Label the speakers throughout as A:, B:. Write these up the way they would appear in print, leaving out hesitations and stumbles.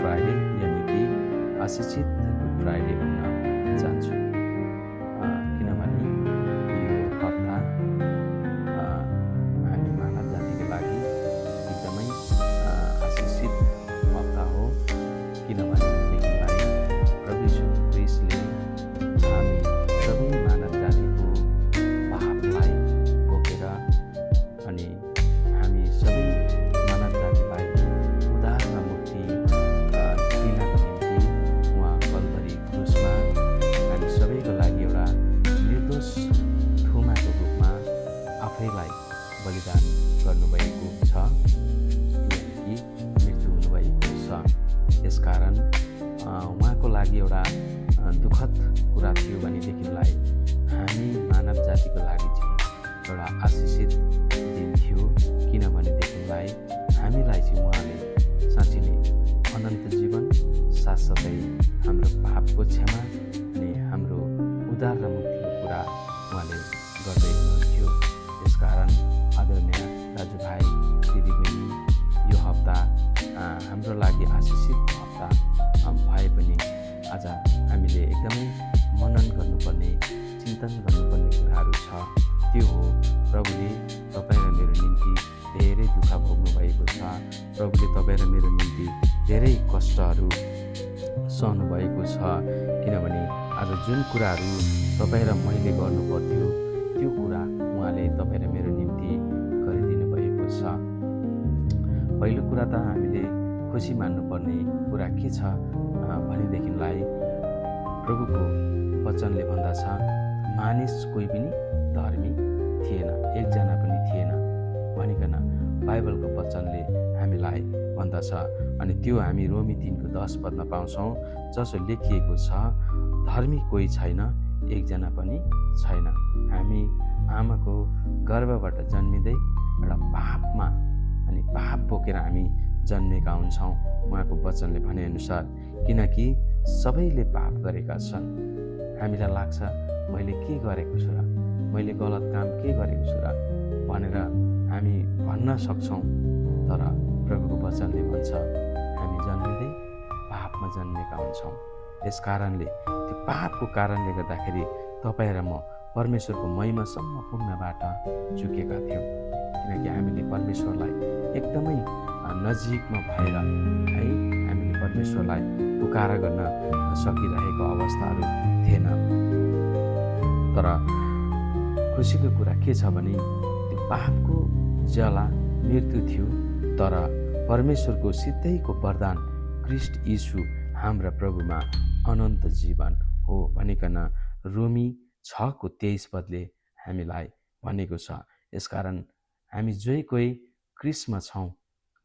A: Friday यानि कि आशिषित good Friday भन्न चाहन्छु। किनभने यो हप्ता हामी मानव जातिको लागि एकदमै आशिषित हप्ता हो। किनभनेदेखिलाई प्रभु यीशु ख्रीष्टले हामी सबै मानव जातिको पापलाई बोकेर अनि हामी सबै मानव जातिलाई उद्धार र मुक्ति दिनको निम्ति उहाँ कल्भरी क्रुसमा हामी सबैको लागि एउटा निर्दोष थुमाको रूपमा आफैलाई बलिदान गर्नुभएको छ, यानि कि मृत्यु हुनुभएको छ। यसकारण उहाँको लागि एउटा दुःखद कुरा थियो भनेदेखिलाई हामी मानव जातिको लागि चाहिँ एउटा आशिषित दिन थियो। किनभनेदेखिलाई हामीलाई चाहिँ उहाँले साँच्चै नै अनन्त जीवन, साथसाथै हाम्रो पापको क्षमा अनि हाम्रो उद्धार र मुक्तिको कुरा उहाँले गर्दै हुनुहुन्थ्यो। यसकारण आदरणीय दाजुभाइ दिदीबहिनी, यो हप्ता हाम्रो लागि आशिषित हप्ता भए पनि आज हामीले एकदमै मनन गर्नुपर्ने, चिन्तन गर्नुपर्ने कुराहरू छ। त्यो हो, प्रभुले तपाईँ र मेरो निम्ति धेरै दुःख भोग्नु भएको छ। प्रभुले तपाईँ र मेरो निम्ति धेरै कष्टहरू सहनु भएको छ। किनभने आज जुन कुराहरू तपाईँ र मैले गर्नु पर्थ्यो त्यो कुरा उहाँले तपाईँ र मेरो निम्ति गरिदिनु भएको छ। पहिलो कुरा त हामीले खुसी मान्नुपर्ने कुरा के छ भनेदेखिलाई प्रभुको वचनले भन्दछ, मानिस कोही पनि धर्मी थिएन, एकजना पनि थिएन भनिकन बाइबलको वचनले हामीलाई भन्दछ। अनि त्यो हामी रोमी 3:10 पदमा पाउँछौँ, जसो लेखिएको छ, धर्मी कोही छैन, एकजना पनि छैन। हामी आमाको गर्भबाट जन्मिँदै एउटा पापमा अनि पाप बोकेर हामी जन्मेका हुन्छौँ उहाँको वचनले भनेअनुसार। किनकि सबैले पाप गरेका छन्। हामीलाई लाग्छ मैले के गरेको छु र, मैले गलत काम के गरेको छु र भनेर हामी भन्न सक्छौँ। तर प्रभुको वचनले भन्छ हामी जन्मिँदै पापमा जन्मेका हुन्छौँ। यस कारणले त्यो पापको कारणले गर्दाखेरि तपाईँ र म परमेश्वरको महिमासम्म पुग्नबाट चुकेका थियौँ। किनकि हामीले परमेश्वरलाई एकदमै नजिकमा भएर है हामीले परमेश्वरलाई पुकारा गर्न सकिरहेको अवस्थाहरू थिएन। तर खुसीको कुरा के छ भने त्यो पापको ज्याला मृत्यु थियो, तर परमेश्वरको सिधैको वरदान ख्रीष्ट यीशु हाम्रा प्रभुमा अनन्त जीवन हो भनिकन रोमी 6:23 पदले हामीलाई भनेको छ। यसकारण हामी जो कोही क्रिस्टमा छौँ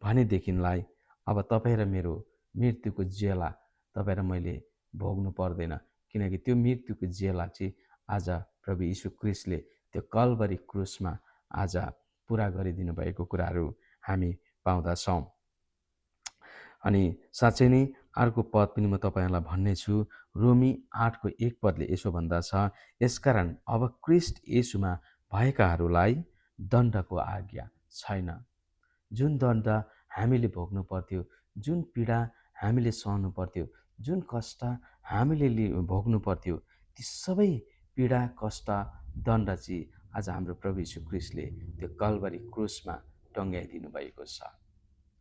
A: भनेदेखिलाई अब तपाईँ र मेरो मृत्युको ज्याला तपाईँ र मैले भोग्नु पर्दैन। किनकि त्यो मृत्युको ज्याला चाहिँ आज प्रभु यीशु ख्रीष्टले त्यो कल्भरी क्रुसमा आज पुरा गरिदिनु भएको कुराहरू हामी पाउँदछौँ। अनि साँच्चै नै अर्को पद पनि म तपाईँहरूलाई भन्नेछु। रोमी 8:1 पदले यसो भन्दछ, यसकारण अब ख्रीष्ट येशूमा भएकाहरूलाई दण्डको आज्ञा छैन। जुन दण्ड हामीले भोग्नु पर्थ्यो, जुन पीडा हामीले सहनु पर्थ्यो, जुन कष्ट हामीले भोग्नु पर्थ्यो, ती सबै पीडा, कष्ट, दण्ड चाहिँ आज हाम्रो प्रभु यीशु ख्रीष्टले त्यो कल्भरी क्रुसमा टङ्गाइदिनु भएको छ।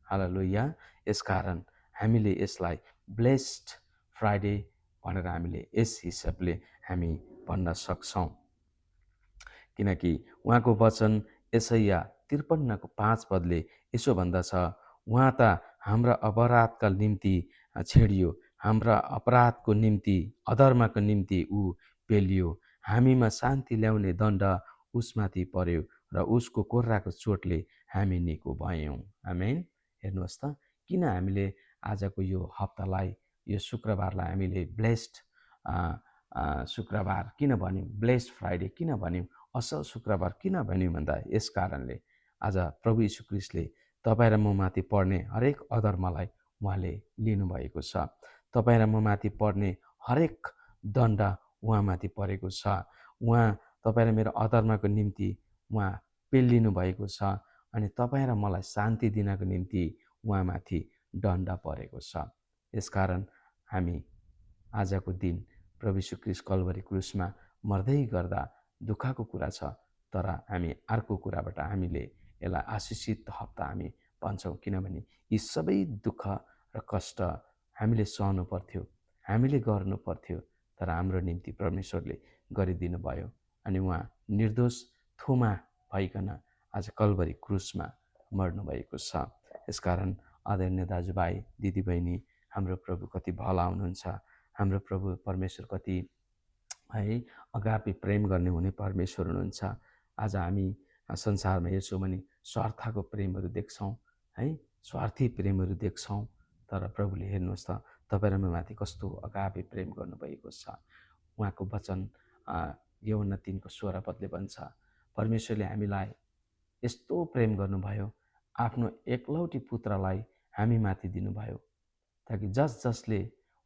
A: हालेलुया। यसकारण हामीले यसलाई ब्लेस्ड फ्राइडे भनेर हामीले यस हिसाबले हामी भन्न सक्छौँ। किनकि उहाँको वचन यशाया 53:5 पदले यसो भन्दछ, उहाँ त हाम्रा अपराधका निम्ति छेडियो, हाम्रा अपराधको निम्ति, अधर्मको निम्ति ऊ पेलियो, हामीमा शान्ति ल्याउने दण्ड उसमाथि पर्यो र उसको कोर्राको चोटले हामी निको भयौँ। आमेन। हेर्नुहोस् त, किन हामीले आजको यो हप्तालाई, यो शुक्रबारलाई हामीले ब्लेस्ड शुक्रबार किन भन्यौँ, ब्लेस्ड फ्राइडे किन भन्यौँ, असल शुक्रबार किन भन्यौँ भन्दा यस कारणले आज प्रभु यीशु ख्रीष्टले तपाईँ र म माथि पर्ने हरेक अधर्मलाई उहाँले लिनुभएको छ। तपाईँ र म माथि पर्ने हरेक दण्ड उहाँमाथि परेको छ। उहाँ तपाईँ र मेरो अधर्मको निम्ति उहाँ पेलिनु भएको छ अनि तपाईँ र मलाई शान्ति दिनको निम्ति उहाँमाथि दण्ड परेको छ। यसकारण हामी आजको दिन प्रभु यीशु ख्रीष्ट कल्भरी क्रुसमा मर्दै गर्दा दुःखको कुरा छ, तर हामी अर्को कुराबाट हामीले यसलाई आशिषित हप्ता हामी भन्छौँ, किनभने यी सबै दुःख र कष्ट हामीले सहनु पर्थ्यो, हामीले गर्नु पर्थ्यो, तर हाम्रो निम्ति परमेश्वरले गरिदिनु भयो। अनि उहाँ निर्दोष थोमा भइकन आज कल्भरी क्रुसमा मर्नुभएको छ। यसकारण आदरणीय दाजुभाइ दिदीबहिनी, हाम्रो प्रभु कति भला हुनुहुन्छ, हाम्रो प्रभु परमेश्वर कति है अगापे प्रेम गर्ने हुने परमेश्वर हुनुहुन्छ। आज हामी संसारमा हेर्छौँ भने स्वार्थको प्रेमहरू देख्छौँ है, स्वार्थी प्रेमहरू देख्छौँ, तर प्रभुले हेर्नुहोस् त तपाईँ र माथि कस्तो अगापे प्रेम गर्नुभएको छ। उहाँको वचन यूहन्ना 3 16 भन्छ, परमेश्वरले हामीलाई यस्तो प्रेम गर्नुभयो, आफ्नो एकलौटी पुत्रलाई हामी माथि दिनुभयो, ताकि जसले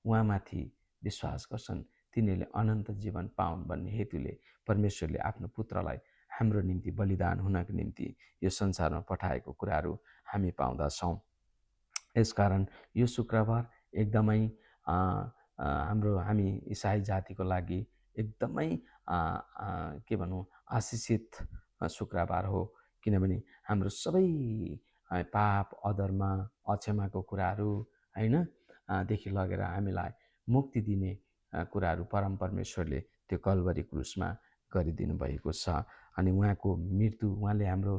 A: उहाँमाथि विश्वास गर्छन् तिनीहरूले अनन्त जीवन पाउन् भन्ने हेतुले परमेश्वरले आफ्नो पुत्रलाई हाम्रो निम्ति बलिदान हुनको निम्ति यो संसारमा पठाएको कुराहरू हामी पाउँदछौँ। यसकारण यो शुक्रबार एकदमै हामी इसाई जातिको लागि एकदमै के भनौँ आशिषित शुक्रबार हो, किनभने हाम्रो सबै पाप अधर्म अक्षमाको कुराहरू होइन देखि लगेर हामीलाई मुक्ति दिने कुराहरू परम परमेश्वरले त्यो कल्भरी क्रुसमा गरिदिनु भएको छ। अनि उहाँको मृत्यु, उहाँले हाम्रो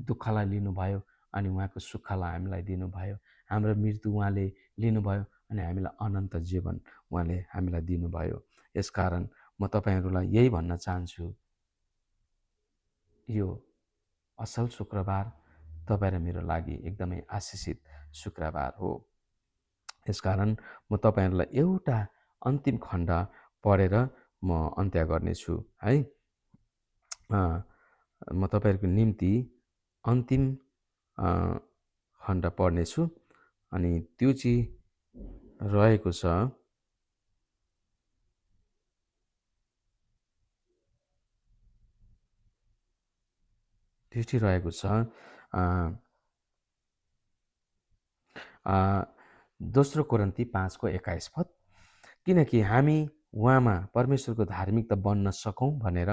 A: दुःखलाई लिनुभयो अनि उहाँको सुखलाई हामीलाई दिनुभयो। हाम्रो मृत्यु उहाँले लिनुभयो अनि हामीलाई अनन्त जीवन उहाँले हामीलाई दिनुभयो। यसकारण म तपाईँहरूलाई यही भन्न चाहन्छु, यो असल शुक्रबार तपाईँ र मेरो लागि एकदमै आशिषित शुक्रबार हो। यसकारण म तपाईँहरूलाई एउटा अन्तिम खण्ड पढेर म अन्त्य गर्नेछु है। म तपाईँहरूको निम्ति अन्तिम खण्ड पढ्नेछु अनि त्यो चाहिँ रहेको छ दोस्रो कोरिन्थी 5:21। किनकि हामी उहाँमा परमेश्वरको धार्मिकता बन्न सकौँ भनेर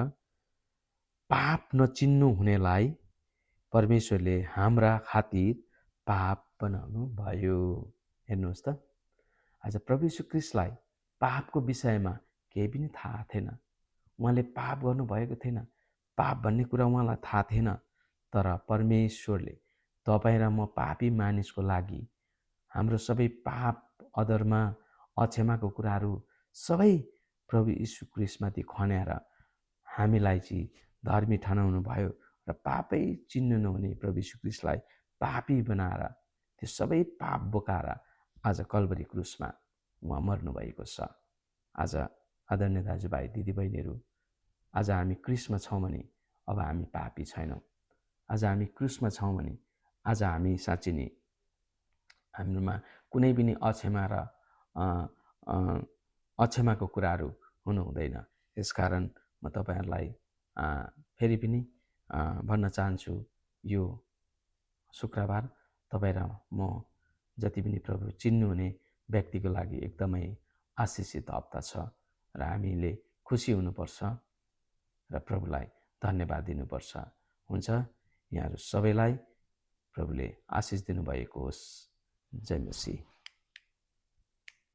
A: पाप नचिन्नु हुनेलाई परमेश्वरले हाम्रा खातिर पाप बनाउनु भयो। हेर्नुहोस् त, आज प्रभु यीशु ख्रीष्टलाई पापको विषयमा केही पनि थाहा थिएन, उहाँले पाप गर्नुभएको थिएन, पाप भन्ने कुरा उहाँलाई थाहा थिएन, तर परमेश्वरले तपाईँ र म पापी मानिसको लागि हाम्रो सबै पाप अधर्म अक्षमाको कुराहरू सबै प्रभु यीशु ख्रीष्टमाथि खन्याएर हामीलाई चाहिँ धर्मी ठहराउनु भयो र पापै चिन्नु नहुने प्रभु यीशु ख्रीष्टलाई पापी बनाएर त्यो सबै पाप बोकाएर आज कल्भरी क्रुसमा उहाँ मर्नुभएको छ। आज आदरणीय दाजुभाइ दिदीबहिनीहरू, आज हामी क्रुसमा छौँ भने अब हामी पापी छैनौँ। आज हामी क्रुसमा छौँ भने आज हामी साँच्चै नै हाम्रोमा कुनै पनि अक्षमा र अक्षमाको कुराहरू हुनु हुँदैन। यसकारण म तपाईँहरूलाई फेरि पनि भन्न चाहन्छु, यो शुक्रबार तपाईँ र म जति पनि प्रभु चिन्नुहुने व्यक्तिको लागि एकदमै आशिषित हप्ता छ र हामीले खुसी हुनुपर्छ र प्रभुलाई धन्यवाद दिनुपर्छ। हुन्छ, यहाँहरू सबैलाई प्रभुले आशिष दिनुभएको होस्। जय मसीह।